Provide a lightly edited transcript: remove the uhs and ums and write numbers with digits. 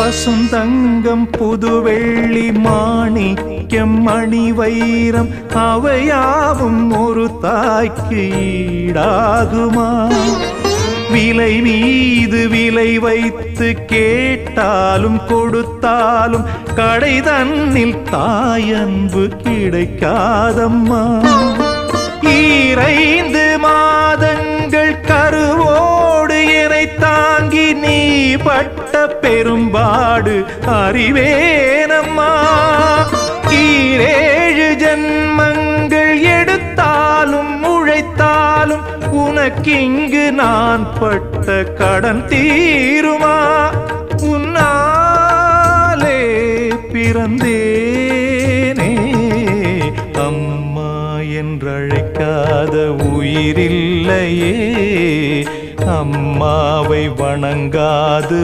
பசுந்தங்கம் புதுவெள்ளி மாணிக்கம் மணி வைரம் அவையாவும் ஒரு தாய்க்கு ஈடாகுமா? விலை மீது விலை வைத்து கேட்டாலும் கொடுத்தாலும் கடை தன்னில் தாயன்பு கிடைக்காதம்மா. 2 மாதங்கள் கருவோடு என்னை தாங்கி நீ பட்ட பெரும்பாடு அறிவேனம்மா. 7 ஜன்மங்கள் எடுத்தாலும் உழைத்தாலும் உனக்கிங்கு நான் பட்ட கடன் தீருமா? உன்னாலே பிறந்தேனே, அம்மா என்றழைக்காத உயிரில்லையே. அம்மாவை வணங்காது